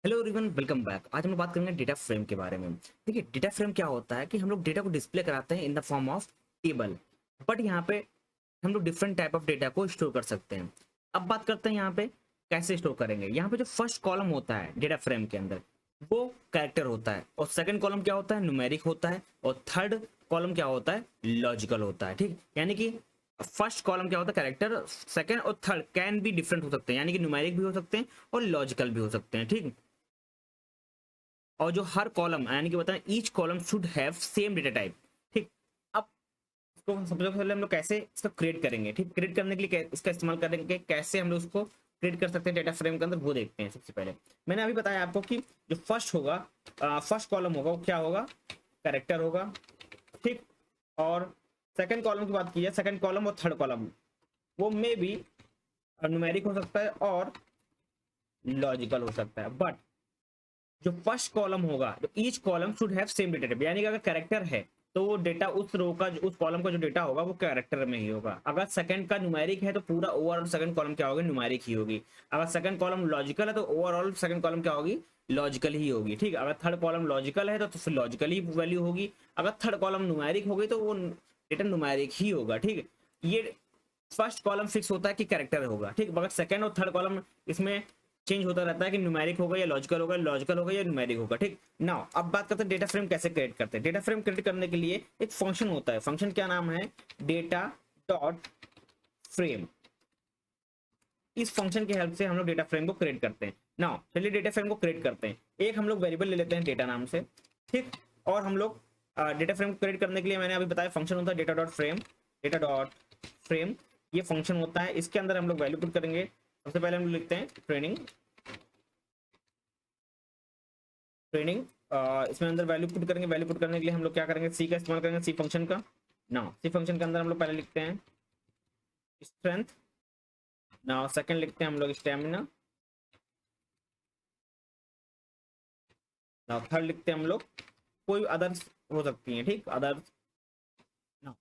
Hello everyone, welcome back. आज हम लोग बात करेंगे डेटा फ्रेम के बारे में। देखिए, डेटा फ्रेम क्या होता है कि हम लोग डेटा को डिस्प्ले कराते हैं in the form of table. But यहाँ पे हम लोग डिफरेंट टाइप ऑफ डेटा को स्टोर कर सकते हैं। अब बात करते हैं यहाँ पे कैसे स्टोर करेंगे। यहाँ पे जो फर्स्ट कॉलम होता है डेटा फ्रेम के अंदर, वो कैरेक्टर होता है, और सेकंड कॉलम क्या होता है, न्यूमेरिक होता है, और थर्ड कॉलम क्या होता है, लॉजिकल होता है। ठीक, यानी कि फर्स्ट कॉलम क्या होता है, कैरेक्टर। सेकंड और थर्ड कैन भी डिफरेंट हो सकते हैं, यानी कि न्यूमेरिक भी हो सकते हैं और लॉजिकल भी हो सकते हैं। ठीक, और जो हर कॉलम यानी कि बताएं each column should have same data type. ठीक, अब इसको सबसे पहले हम लोग कैसे इसको क्रिएट करेंगे। ठीक, क्रिएट करने के लिए इसका इस्तेमाल करेंगे, कैसे हम लोग उसको क्रिएट कर सकते हैं डेटा फ्रेम के अंदर, वो देखते हैं। सबसे पहले मैंने अभी बताया आपको कि जो फर्स्ट होगा, फर्स्ट कॉलम होगा, वो क्या होगा, कैरेक्टर होगा। ठीक, और सेकंड कॉलम की बात की है, सेकंड कॉलम और थर्ड कॉलम वो मे भी न्यूमेरिक हो सकता है और लॉजिकल हो सकता है। बट जो फर्स्ट कॉलम होगा, तो each column should have same data type, यानी कि अगर कैरेक्टर है तो वो डेटा उस रो का, उस कॉलम का जो डेटा होगा वो कैरेक्टर में ही होगा। अगर सेकंड का न्यूमेरिक है तो पूरा ओवरऑल सेकंड कॉलम क्या होगी, न्यूमेरिक ही होगी। अगर सेकंड कॉलम लॉजिकल है तो ओवरऑल सेकंड कॉलम क्या होगी, लॉजिकल ही होगी। ठीक, अगर थर्ड कॉलम लॉजिकल है तो फिर लॉजिकल ही वैल्यू होगी। अगर थर्ड कॉलम न्यूमेरिक होगी तो वो डेटा न्यूमेरिक ही होगा। ठीक, ये फर्स्ट कॉलम फिक्स होता है कि कैरेक्टर होगा। ठीक, मगर सेकंड और थर्ड कॉलम इसमें चेंज होता रहता है कि न्यूमेरिक होगा या लॉजिकल होगा, लॉजिकल होगा या न्यूमेरिक होगा। ठीक, नाउ अब बात करते हैं डेटा फ्रेम कैसे क्रिएट करते हैं। डेटा फ्रेम क्रिएट करने के लिए एक फंक्शन होता है। फंक्शन क्या नाम है, डेटा डॉट फ्रेम। इस फंक्शन की हेल्प से हम लोग डेटा फ्रेम को क्रिएट करते हैं। नाउ चलिए डेटा फ्रेम को क्रिएट करते हैं। एक हम लोग वेरिएबल ले लेते हैं डेटा नाम से। ठीक, और हम लोग डेटा फ्रेम क्रिएट करने के लिए मैंने अभी बताया फंक्शन होता है data dot frame. Data dot frame ये फंक्शन होता है, इसके अंदर हम लोग वैल्यू पुट करेंगे। सबसे पहले हम लोग लिखते हैं ट्रेनिंग। ट्रेनिंग इसमें अंदर वैल्यू पुट करेंगे। वैल्यू पुट करने के लिए हम लोग क्या करेंगे, सी का इस्तेमाल करेंगे, सी फंक्शन का। नाउ सी फंक्शन के अंदर हम लोग पहले लिखते हैं स्ट्रेंथ। नाउ सेकंड लिखते हैं हम लोग स्टेमिना। नाउ थर्ड लिखते हैं हम लोग कोई अदर्स हो सकती हैं। ठीक, अदर्स। नाउ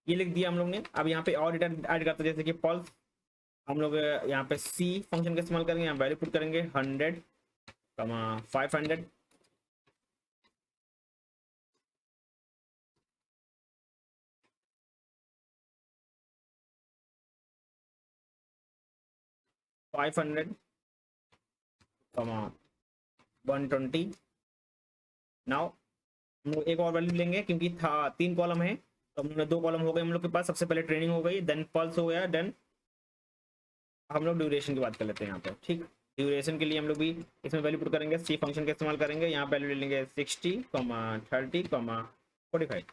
ये लिख दिया हम लोग ने। अब यहाँ पे और डेटा ऐड करते हैं, जैसे कि पल्स। हम लोग यहाँ पे सी फंक्शन का इस्तेमाल करेंगे, यहाँ वैल्यू पुट करेंगे 100, 500, 500, 120। नाउ हम लोग एक और वैल्यू लेंगे, क्योंकि था 3 कॉलम है तो हम लोग ने 2 कॉलम हो गए हम लोग के पास। सबसे पहले ट्रेनिंग हो गई, देन पल्स हो गया, देन हम लोग ड्यूरेशन की बात कर लेते हैं यहाँ पे। ठीक, ड्यूरेशन के लिए हम लोग भी इसमें वैल्यू पुट करेंगे, सी फंक्शन का इस्तेमाल करेंगे। यहाँ वैल्यू ले लेंगे 60, 30, 45।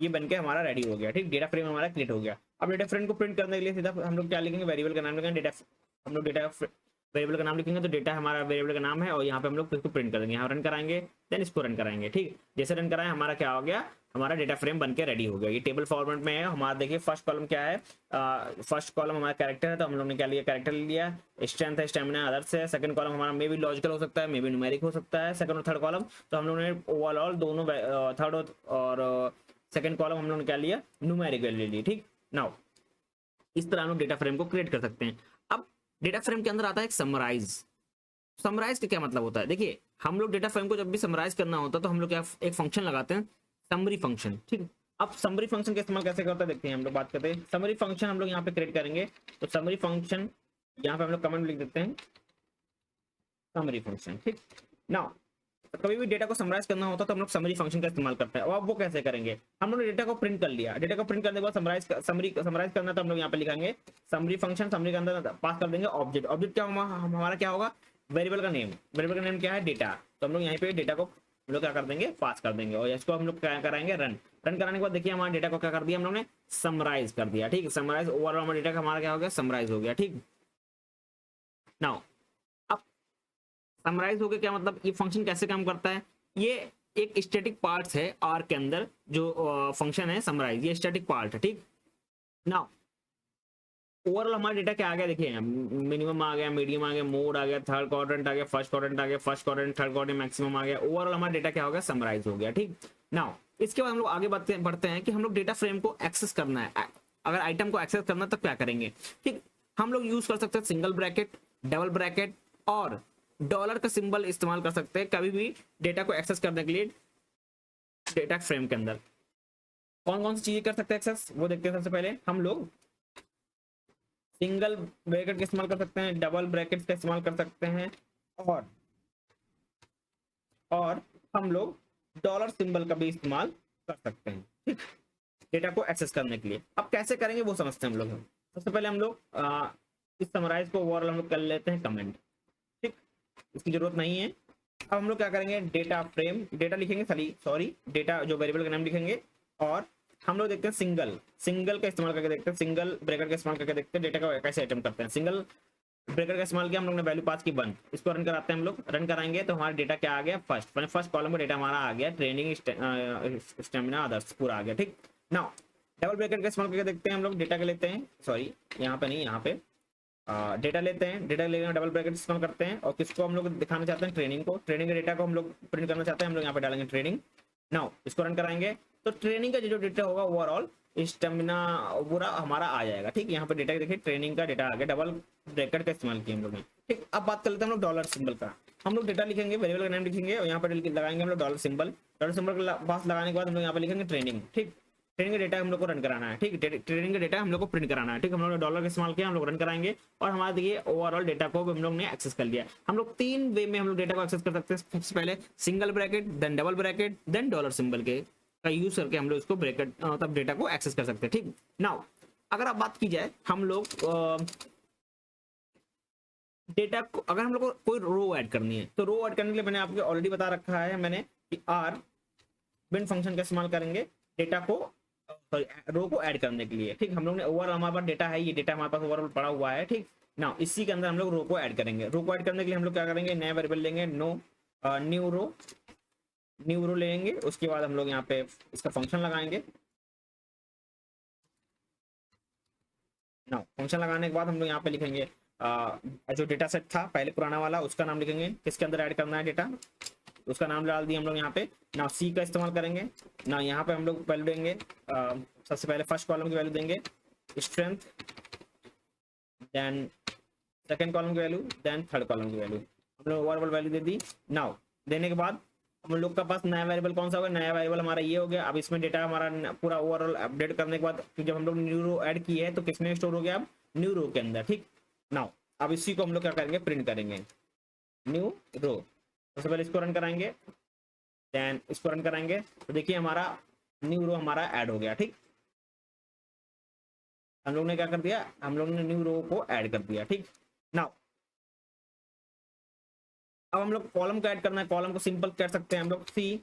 ये बन के हमारा रेडी हो गया। ठीक, डेटा फ्रेम हमारा क्रिएट हो गया। अब डेटा फ्रेम को प्रिंट करने के लिए सीधा हम लोग क्या लिखेंगे, वेरिएबल का नाम लिखेंगे। डेटा हम लोग डेटा वेरिएबल का नाम लिखेंगे तो डेटा हमारा वेरिएबल का नाम है, और यहाँ पे हम लोग इसको प्रिंट कर देंगे। यहाँ रन कराएंगे, देन इसको रन कराएंगे। ठीक, जैसे रन कराएं हमारा क्या हो गया, हमारा डेटा फ्रेम बन के रेडी हो गया। ये टेबल फॉर्मेट में है हमारा। देखिए फर्स्ट कॉलम क्या है, फर्स्ट कॉलम हमारा कैरेक्टर है, तो हम लोग ने क्या लिया, कैरेक्टर ले लिया। स्ट्रेंथ है, स्टेमिना, अदर्स है। सेकंड कॉलम हमारा मे भी लॉजिकल हो सकता है, मे भी न्यूमेरिक हो सकता है, सेकंड और थर्ड कॉलम। तो हम लोग ने ओवरऑल दोनों थर्ड और सेकंड कॉलम हम लोग ने क्या लिया, न्यूमेरिक वैल्यू ले ली। ठीक, नाउ इस तरह हम लोग डेटा फ्रेम को क्रिएट कर सकते हैं। अब डेटा फ्रेम के अंदर आता है एक समराइज। समराइज का क्या मतलब होता है, देखिए हम लोग डेटा फ्रेम को जब भी समराइज करना होता है तो हम लोग क्या एक फंक्शन लगाते हैं, समरी फंक्शन। ठीक, अब समरी फंक्शन का इस्तेमाल कैसे करता है देखते हैं। हम लोग बात करते हैं समरी फंक्शन, हम लोग यहाँ पे क्रिएट करेंगे। तो समरी फंक्शन यहाँ पे हम लोग कमेंट लिख देते हैं, समरी फंक्शन। ठीक, नाउ कभी भी डेटा को समराइज करना होता है तो हम लोग समरी फंक्शन का इस्तेमाल करते हैं। और अब वो कैसे करेंगे, हम लोग ने डेटा को प्रिंट कर लिया। डेटा को प्रिंट करने के बाद समराइज करना, तो हम लोग यहाँ पे लिखेंगे समरी फंक्शन। समरी के अंदर पास कर देंगे ऑब्जेक्ट। ऑब्जेक्ट क्या हमारा क्या होगा, वेरिएबल का नेम। वेरिएबल का नेम क्या है, डेटा। तो हम लोग यहाँ पे डेटा को हम लोग क्या कर देंगे, पास कर देंगे, और इसको हम लोग क्या कराएंगे, रन। रन कराने के बाद देखिए हमारे डेटा को क्या कर दिया हम लोग ने, समराइज कर दिया। ठीक, समराइज ओवरऑल हमारा डेटा हमारा क्या हो गया, समराइज हो गया। ठीक, नाउ समराइज हो गया क्या मतलब, ये फंक्शन कैसे काम करता है, ये एक स्टैटिक पार्ट है आर के अंदर। जो फंक्शन है समराइज, ये स्टैटिक पार्ट है। ठीक, नाउ ओवरऑल हमारा डेटा क्या आ गया, देखिए मिनिमम आ गया, मीडियम आ गया, मोड आ गया, थर्ड क्वाड्रेंट आ गया, फर्स्ट क्वाड्रेंट आ गया, first quadrant, third quadrant, maximum आ गया। ओवरऑल हमारा डेटा क्या हो गया, समराइज हो गया। ठीक, नाउ इसके बाद हम लोग आगे बढ़ते हैं कि हम लोग डेटा फ्रेम को एक्सेस करना है। अगर आइटम को एक्सेस करना है तो क्या करेंगे। ठीक, हम लोग यूज कर सकते हैं सिंगल ब्रैकेट, डबल ब्रैकेट और डॉलर का सिंबल इस्तेमाल कर सकते हैं कभी भी डेटा को एक्सेस करने के लिए डेटा फ्रेम के अंदर। कौन कौन सी चीजें कर सकते हैं एक्सेस वो देखते हैं। सबसे पहले हम लोग सिंगल ब्रैकेट का इस्तेमाल कर सकते हैं, डबल ब्रैकेट का इस्तेमाल कर सकते हैं, और और हम लोग डॉलर सिंबल का भी इस्तेमाल कर सकते हैं, ठीक, डेटा को एक्सेस करने के लिए। अब कैसे करेंगे वो समझते हैं हम लोग। सबसे पहले हम लोग इस समराइज को ओवरऑल हम लोग कर लेते हैं कमेंट, ठीक, इसकी जरूरत नहीं है। अब हम लोग क्या करेंगे, डेटा फ्रेम, डेटा लिखेंगे, सॉरी डेटा जो वेरिएबल का नाम लिखेंगे, और हम लोग देखते हैं सिंगल, सिंगल का इस्तेमाल करके देखते हैं, सिंगल ब्रैकेट का इस्तेमाल करके देखते हैं डेटा को कैसे अटेम्प्ट करते हैं। सिंगल ब्रैकेट का इस्तेमाल किया हम लोग ने, वैल्यू पास की 1, इसको रन कराते हैं हम लोग। रन कराएंगे तो हमारा डेटा क्या आ गया, फर्स्ट कॉलम में डेटा हमारा आ गया, ट्रेनिंग स्टेमिना अदर्स पूरा आ गया, ठीक। नाउ डबल ब्रैकेट का इस्तेमाल करके देखते हैं हम लोग, डेटा के लेते हैं, सॉरी यहाँ पे नहीं, यहाँ पे डेटा लेते हैं, डेटा लेने डबल ब्रैकेट इस्तेमाल करते हैं, और किसको हम लोग दिखाना चाहते हैं, ट्रेनिंग को, ट्रेनिंग के डेटा को हम लोग प्रिंट करना चाहते हैं, हम लोग यहाँ पे डालेंगे ट्रेनिंग। नाउ इसको रन कराएंगे तो ट्रेनिंग का जो डेटा होगा ओवरऑल स्टेमिना पूरा हमारा आ जाएगा, ठीक। यहाँ पे डेटा देखिए, ट्रेनिंग का डेटा आ गया, डबल ब्रैकेट का इस्तेमाल किया हम लोग ने, ठीक। अब बात कर लेते हैं हम लोग डॉलर सिंबल का। हम लोग डेटा लिखेंगे, वेरिएबल का नाम लिखेंगे, और यहाँ पर लगाएंगे हम लोग डॉलर सिंबल। डॉलर सिंबल के पास लगाने के बाद हम लोग यहाँ पे लिखेंगे ट्रेनिंग, ठीक। ट्रेनिंग का डेटा हम लोग को रन कराना है, ठीक, ट्रेनिंग का डेटा हम लोग को प्रिंट कराना है, ठीक। हम लोग ने डॉलर का इस्तेमाल किया, हम लोग रन कराएंगे, और हमारा देखिए ओवरऑल डेटा को हम लोग ने एक्सेस कर लिया। हम लोग 3 वे में हम लोग डेटा को एक्सेस कर सकते हैं। सबसे पहले single bracket, then double bracket, then dollar symbol के का यूज करके हम लोग इसको ब्रैकेट मतलब डेटा को एक्सेस कर सकते हैं, ठीक। नाउ अगर आप बात की जाए, हम लोग डेटा को, अगर हम लोग को कोई रो ऐड करनी है, तो रो ऐड करने के लिए मैंने आपको ऑलरेडी बता रखा है मैंने कि आर बिन फंक्शन का इस्तेमाल करेंगे डेटा को, सॉरी रो को ऐड करने के लिए, ठीक। हम लोग ने ओवरऑल हमारे पास डेटा है, ये डेटा हमारे पास ओवरऑल पड़ा हुआ है, ठीक ना। इसी के अंदर हम लोग रो को ऐड करेंगे। रो को ऐड करने के लिए हम लोग क्या करेंगे, नया वेरिएबल लेंगे, न्यू रो लेंगे। उसके बाद हम लोग यहाँ पे इसका फंक्शन लगाएंगे। ना फंक्शन लगाने के बाद हम लोग यहाँ पे लिखेंगे जो डेटा सेट था पहले पुराना वाला, उसका नाम लिखेंगे, किसके अंदर ऐड करना है डेटा, उसका नाम डाल दिया हम लोग यहाँ पे। ना सी का इस्तेमाल करेंगे, ना यहाँ पे हम लोग वैल्यू देंगे, सबसे पहले फर्स्ट कॉलम की वैल्यू देंगे स्ट्रेंथ, देन सेकंड कॉलम की वैल्यू, देन थर्ड कॉलम की वैल्यू, हम लोग ओवरऑल वैल्यू दे दी। नाउ देने के बाद हम लोग का पास नया वेरिएबल कौन सा होगा, नया वेरिएबल हमारा ये हो गया। अब इसमें डेटा हमारा पूरा ओवरऑल अपडेट करने के बाद जब हम लोग न्यू रो ऐड किए हैं तो किसमें स्टोर हो गया, अब न्यू रो के अंदर, ठीक। नाउ अब इसी को हम लोग क्या करेंगे, प्रिंट करेंगे, न्यू रो। सबसे पहले इसको रन कराएंगे, देन इसको रन कराएंगे, तो देखिए हमारा न्यू रो हमारा ऐड हो गया, ठीक। हम लोग ने क्या कर दिया, हम लोग ने न्यू रो को ऐड कर दिया, ठीक। नाउ अब हम लोग कॉलम को ऐड करना है। कॉलम को सिंपल कर सकते हैं हम लोग, सी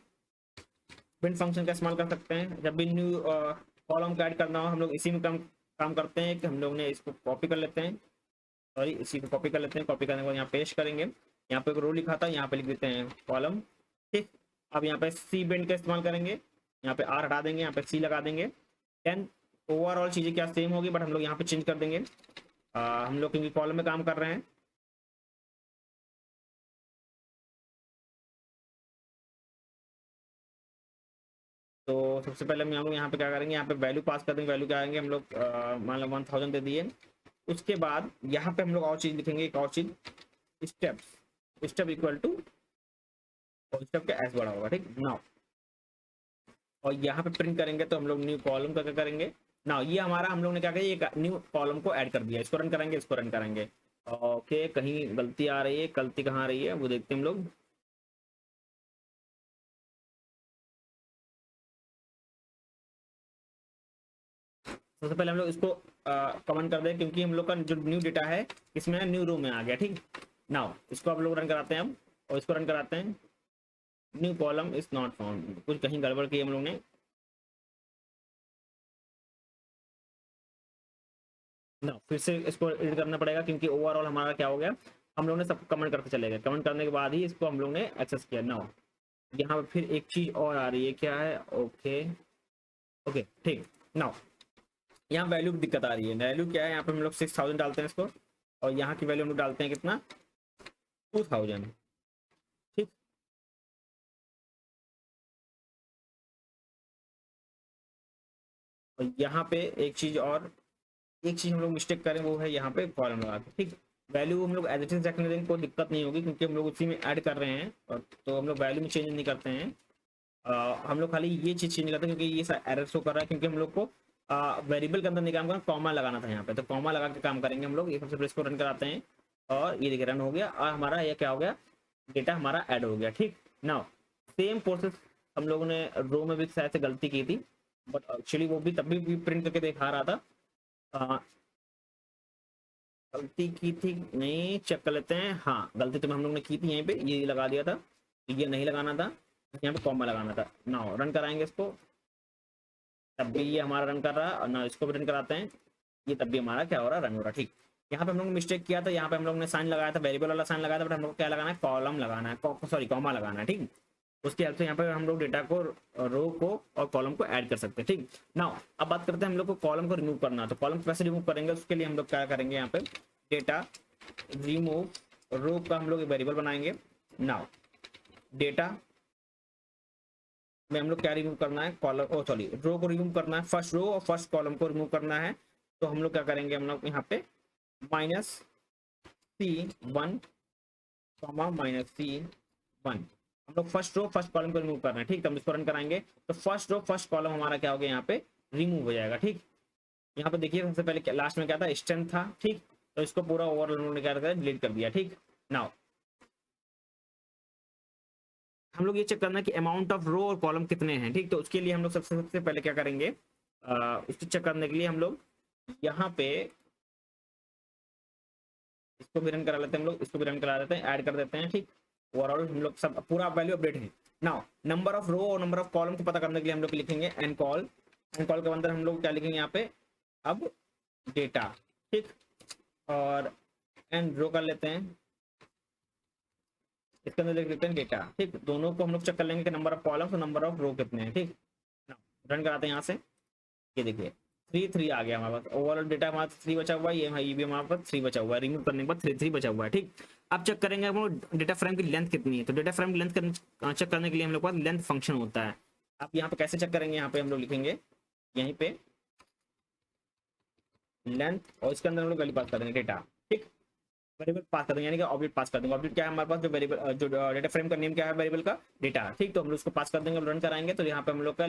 बिन फंक्शन का इस्तेमाल कर सकते हैं। जब भी न्यू कॉलम को ऐड करना हो हम लोग इसी में काम करते हैं कि हम लोग ने इसको कॉपी कर लेते हैं, सॉरी इसी को कॉपी कर लेते हैं। कॉपी करने के बाद यहाँ पेस्ट करेंगे, यहाँ पे एक रो लिखा था, यहाँ पे लिख देते हैं कॉलम, ठीक। अब यहाँ पे सी बिन का इस्तेमाल करेंगे, यहाँ पे आर हटा देंगे, यहाँ पे सी लगा देंगे। देन ओवरऑल चीजें क्या सेम होगी, बट हम लोग यहाँ पे चेंज कर देंगे। हम लोग क्योंकि कॉलम में काम कर रहे हैं, तो सबसे पहले हम लोग यहाँ पे क्या करेंगे, यहाँ पे वैल्यू पास कर देंगे। वैल्यू क्या आएंगे हम लोग, मान लो 1000 दे दिए। उसके बाद यहाँ पे हम लोग और चीज लिखेंगे, एक और चीज, स्टेप इक्वल टू, स्टेप का एस बड़ा होगा, ठीक। नाउ और यहाँ पे प्रिंट करेंगे तो हम लोग न्यू कॉलम का क्या करेंगे, ना ये हमारा हम लोग ने क्या किया, एक न्यू कॉलम को ऐड कर दिया। इसको रन करेंगे, इसको रन करेंगे। ओके, कहीं गलती आ रही है, गलती कहाँ आ रही है वो देखते हैं हम लोग। सबसे पहले हम लोग इसको कमेंट कर दें, क्योंकि हम लोग का जो न्यू डेटा है इसमें न्यू रो में आ गया, ठीक। नाउ इसको आप लोग रन कराते हैं हम, और इसको रन कराते हैं। New column is not found, कुछ कहीं गड़बड़ की हम लोग ने। ना फिर से इसको एडिट करना पड़ेगा, क्योंकि ओवरऑल हमारा क्या हो गया, हम लोग ने सब कमेंट करते चले गए। कमेंट करने के बाद ही इसको हम लोग ने एक्सेस किया। नाउ यहाँ पे फिर एक चीज और आ रही है, क्या है, ओके ओके ठीक। नाउ यहाँ वैल्यू की दिक्कत आ रही है। वैल्यू क्या है, यहाँ पे हम लोग 6000 डालते हैं इसको, और यहाँ की वैल्यू हम लोग डालते हैं कितना, 2000, ठीक। और यहाँ पे एक चीज हम लोग मिस्टेक करें, वो है यहाँ पे कॉलम लगा के, ठीक। वैल्यू हम लोग एज इट इज रखने देंगे, कोई दिक्कत नहीं होगी क्योंकि हम लोग उसी में ऐड कर रहे हैं, और तो हम लोग वैल्यू में चेंज नहीं करते हैं। हम लोग खाली ये चीज़ चेंज करते हैं क्योंकि ये एरर शो कर रहा है, क्योंकि हम लोग को वेरिएबल के अंदर नहीं काम करना, कॉमा लगाना था यहाँ पे, तो कॉमा लगा के काम करेंगे हम लोग। ये सबसे पहले इसको रन कराते हैं और ये देखिए रन हो गया और हमारा ये क्या हो गया, डेटा हमारा ऐड हो गया। ठीक, नाउ सेम प्रोसेस हम लोगों ने रो में भी शायद से गलती की थी, बट एक्चुअली वो भी तभी भी प्रिंट करके दिखा रहा था। गलती की थी नहीं, चेक कर लेते हैं। हाँ, गलती तो हम लोग ने की थी, यहीं पे ये लगा दिया था, ये नहीं लगाना था, यहाँ पे कॉमा लगाना था। नाउ रन कराएंगे इसको, तब भी ये हमारा रन कर रहा है, और ना इसको भी रन कराते हैं, ये तब भी हमारा क्या हो रहा है, रन हो रहा है। ठीक, यहाँ पे हम लोग ने मिस्टेक किया था, यहाँ पे हम लोग ने साइन लगाया था, वेरिएबल वाला साइन लगाया था, बट हम लोग क्या लगाना है, कॉलम लगाना है, सॉरी कॉमा लगाना है। ठीक, उसकी हेल्प से यहाँ पे हम लोग डेटा को, रो को और कॉलम को ऐड कर सकते हैं। ठीक, नाउ अब बात करते हैं हम लोग को कॉलम को रिमूव करना है, तो कॉलम कैसे रिमूव करेंगे, उसके लिए हम लोग क्या करेंगे, यहाँ पे डेटा रिमूव रो का हम लोग वेरिएबल बनाएंगे। नाउ डेटा में हम लोग क्या रिमूव करना है, कॉलम, ओ सॉरी रो को रिमूव करना है, फर्स्ट रो और फर्स्ट कॉलम को रिमूव करना है। तो हम लोग क्या करेंगे, हम लोग यहाँ पे -C1 -C1 हम लोग फर्स्ट रो फर्स्ट कॉलम को रिमूव करना है। ठीक, तो हम इसको रन कराएंगे तो फर्स्ट रो फर्स्ट कॉलम हमारा क्या हो गया, यहाँ पे रिमूव हो जाएगा। ठीक, यहाँ पे देखिए सबसे पहले लास्ट में क्या था, स्ट्रेंथ था। ठीक, तो इसको पूरा ओवरऑल क्या कर डिलीट कर दिया। ठीक, नाउ हम लोग ये चेक करना है कि अमाउंट ऑफ रो और कॉलम कितने हैं। ठीक, तो उसके लिए हम लोग सबसे पहले क्या करेंगे, उसको चेक करने के लिए हम लोग यहाँ पे इसको भी रन करा लेते हैं, हम लोग इसको भी रन करा देते हैं, ऐड कर देते हैं। ठीक, ओवरऑल हम लोग सब पूरा वैल्यू अपडेट है। नाउ नंबर ऑफ रो और नंबर ऑफ कॉलम को पता करने के लिए हम लोग लिखेंगे एन कॉल के अंदर हम लोग क्या लिखेंगे यहाँ पे, अब डेटा। ठीक, और एन रो कर लेते हैं, इसके अंदर लिख लेते हैं डेटा। ठीक, दोनों को हम लोग चेक कर लेंगे कि नंबर ऑफ कॉलम्स और नंबर ऑफ रो कितने हैं। ठीक, रन कराते हैं यहाँ से, ये देखिए 3 आ गया हमारे पास, ओवरऑल डेटा हमारा 3 बचा हुआ है, ये भी हमारे पास 3 बचा हुआ है, रिमूव करने के बाद 3 बचा हुआ है। ठीक, अब चेक करेंगे हम लोग डेटा फ्रेम की लेंथ कितनी है, तो डेटा फ्रेम की लेंथ चेक करने के लिए हम लोग पास लेंथ फंक्शन होता है। अब यहाँ पे कैसे चेक करेंगे, यहाँ पे हम लोग लिखेंगे यहीं पे लेंथ, और इसके अंदर हम लोग वैल्यू पास कर देंगे डेटा। ठीक, वेरिएबल पास कर देंगे, यानी कि ऑब्जेक्ट पास कर देंगे। ऑब्जेक्ट क्या है हमारे पास, जो वेरिएबल जो डेटा फ्रेम का नेम क्या है वेरिएबल का, डेटा। ठीक, तो हम लोग उसको पास कर देंगे, रन कराएंगे तो यहाँ पे हम लोग का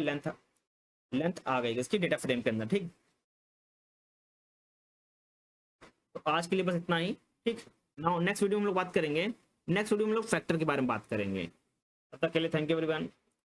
लेंथ आ गई इसकी डेटा फ्रेम के अंदर। ठीक, तो आज के लिए बस इतना ही। ठीक, नाउ नेक्स्ट वीडियो में हम लोग बात करेंगे, नेक्स्ट वीडियो में हम लोग फैक्टर के बारे में बात करेंगे। तब तक के लिए थैंक यू एवरीवन।